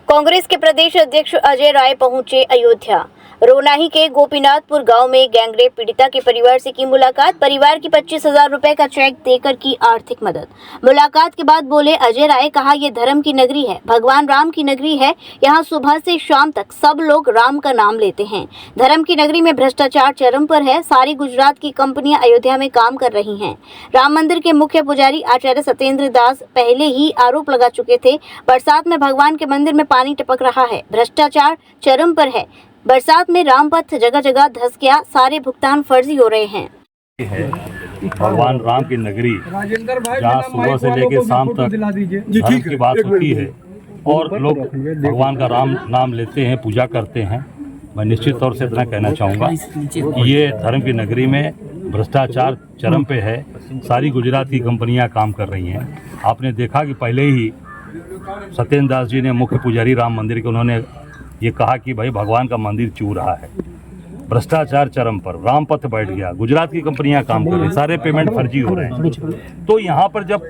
कांग्रेस के प्रदेश अध्यक्ष अजय राय पहुंचे अयोध्या। रोनाही के गोपीनाथपुर गांव में गैंगरेप पीड़िता के परिवार से की मुलाकात। परिवार की 25,000 रुपए का चेक देकर की आर्थिक मदद। मुलाकात के बाद बोले अजय राय, कहा ये धर्म की नगरी है, भगवान राम की नगरी है। यहाँ सुबह से शाम तक सब लोग राम का नाम लेते हैं। धर्म की नगरी में भ्रष्टाचार चरम पर है। सारी गुजरात की कंपनियां अयोध्या में काम कर रही हैं। राम मंदिर के मुख्य पुजारी आचार्य सत्येंद्र दास पहले ही आरोप लगा चुके थे। बरसात में भगवान के मंदिर में पानी टपक रहा है। भ्रष्टाचार चरम पर है। बरसात में रामपथ जगह जगह धस गया। सारे भुगतान फर्जी हो रहे हैं। भगवान राम की नगरी जहाँ सुबह से लेकर शाम तक धर्म की बात होती है और लोग भगवान का राम नाम लेते हैं, पूजा करते हैं। मैं निश्चित तौर से इतना कहना चाहूँगा कि ये धर्म की नगरी में भ्रष्टाचार चरम पे है। सारी गुजरात की कंपनियां काम कर रही हैं। आपने देखा कि पहले ही सत्येंद्र दास जी ने मुख्य पुजारी राम मंदिर के उन्होंने ये कहा कि भाई भगवान का मंदिर चू रहा है। भ्रष्टाचार चरम पर, रामपथ बैठ गया। गुजरात की कंपनियां काम कर रही, सारे पेमेंट फर्जी हो रहे हैं। तो यहाँ पर जब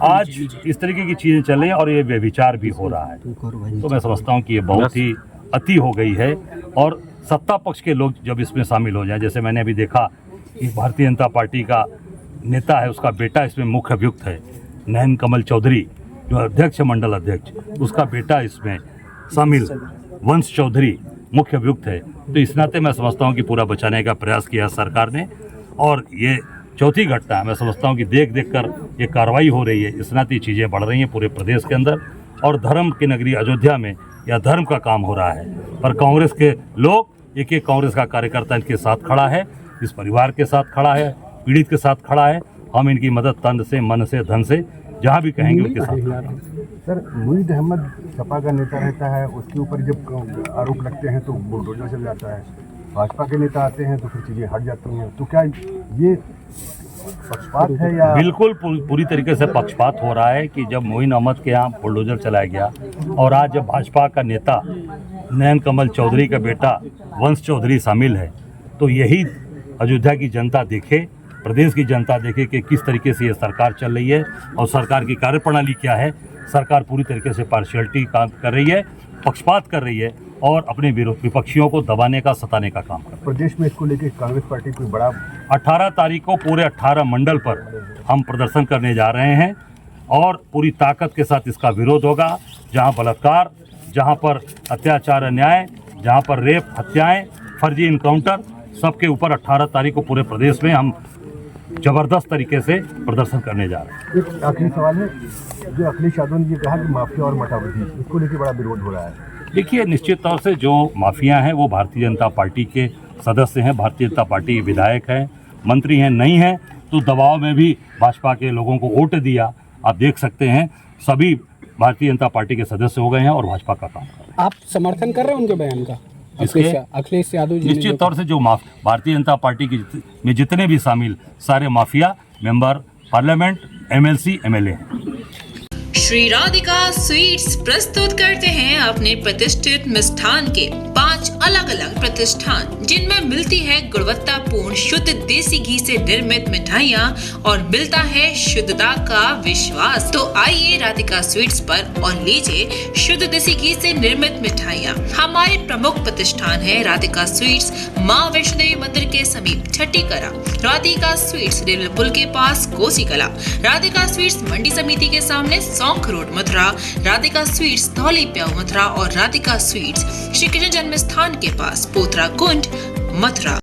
आज इस तरीके की चीज़ें चल रही हैं और ये व्यभिचार भी हो रहा है, तो मैं समझता हूँ कि ये बहुत ही अति हो गई है। और सत्ता पक्ष के लोग जब इसमें शामिल हो जाएं, जैसे मैंने अभी देखा कि भारतीय जनता पार्टी का नेता है, उसका बेटा इसमें मुख्य अभियुक्त है, नयन कमल चौधरी जो अध्यक्ष मंडल अध्यक्ष, उसका बेटा इसमें शामिल, वंश चौधरी मुख्य अभियुक्त है। तो इस नाते मैं समझता हूँ कि पूरा बचाने का प्रयास किया सरकार ने। और ये चौथी घटना मैं समझता हूँ कि देख देख कर ये कार्रवाई हो रही है। इस नाते चीज़ें बढ़ रही हैं पूरे प्रदेश के अंदर और धर्म की नगरी अयोध्या में या धर्म का काम हो रहा है। पर कांग्रेस के लोग, एक एक कांग्रेस का कार्यकर्ता इनके साथ खड़ा है, इस परिवार के साथ खड़ा है, पीड़ित के साथ खड़ा है। हम इनकी मदद तन से, मन से, धन से जहाँ भी कहेंगे उनके साथ खड़ा है। सर, मुईद अहमद सपा का नेता रहता है, उसके ऊपर जब आरोप लगते हैं तो बुलडोजर चल जाता है। भाजपा के नेता आते हैं तो फिर चीज़ें हट जाती हैं। तो क्या ये पक्षपात है या? बिल्कुल पूरी तरीके से पक्षपात हो रहा है कि जब मोइन अहमद के यहाँ बुलडोजर चलाया गया और आज जब भाजपा का नेता नयन कमल चौधरी का बेटा वंश चौधरी शामिल है, तो यही अयोध्या की जनता देखे, प्रदेश की जनता देखे कि किस तरीके से ये सरकार चल रही है और सरकार की कार्यप्रणाली क्या है। सरकार पूरी तरीके से पार्शियलिटी काम कर रही है, पक्षपात कर रही है और अपने विपक्षियों को दबाने का, सताने का काम कर रही है। प्रदेश में इसको लेकर कांग्रेस पार्टी कोई बड़ा 18 तारीख को पूरे 18 मंडल पर हम प्रदर्शन करने जा रहे हैं और पूरी ताकत के साथ इसका विरोध होगा। जहां बलात्कार, जहां पर अत्याचार, अन्याय, जहां पर रेप, हत्याएं, फर्जी इनकाउंटर, सबके ऊपर 18 तारीख को पूरे प्रदेश में हम जबरदस्त तरीके से प्रदर्शन करने जा रहे हैं। एक आखिरी सवाल है, जो अखिलेश यादव ने कहा कि माफिया और मठावधी, इसको लेकर बड़ा विरोध हो रहा है। देखिए, निश्चित तौर से जो माफिया हैं वो भारतीय जनता पार्टी के सदस्य हैं, भारतीय जनता पार्टी के विधायक हैं, मंत्री हैं, नहीं हैं तो दबाव में भी भाजपा के लोगों को वोट दिया। आप देख सकते हैं सभी भारतीय जनता पार्टी के सदस्य हो गए हैं और भाजपा का काम कर रहे हैं। आप समर्थन कर रहे हैं उनके बयान का? अखिलेश यादव जी निश्चित तौर से जो भारतीय जनता पार्टी की में जितने भी शामिल सारे mafia member parliament, MLC, MLA हैं। श्री राधिका स्वीट्स प्रस्तुत करते हैं अपने प्रतिष्ठित मिष्ठान के 5 अलग अलग प्रतिष्ठान, जिनमें मिलती है गुणवत्तापूर्ण शुद्ध देसी घी से निर्मित मिठाइयाँ और मिलता है शुद्धता का विश्वास। तो आइए राधिका स्वीट्स पर और लीजिए शुद्ध देसी घी से निर्मित मिठाइयाँ। हमारे प्रमुख प्रतिष्ठान है राधिका स्वीट्स, माँ वैष्णो देवी मंदिर के समीप छठी कला, राधिका स्वीट्स रेलवे पुल के पास कोसी कला, राधिका स्वीट्स मंडी समिति के सामने सौंख रोड मथुरा, राधिका स्वीट्स धौली प्याऊ मथुरा और राधिका स्वीट्स श्री कृष्ण जन्म स्थान के पास पोथरा कुंड मथुरा।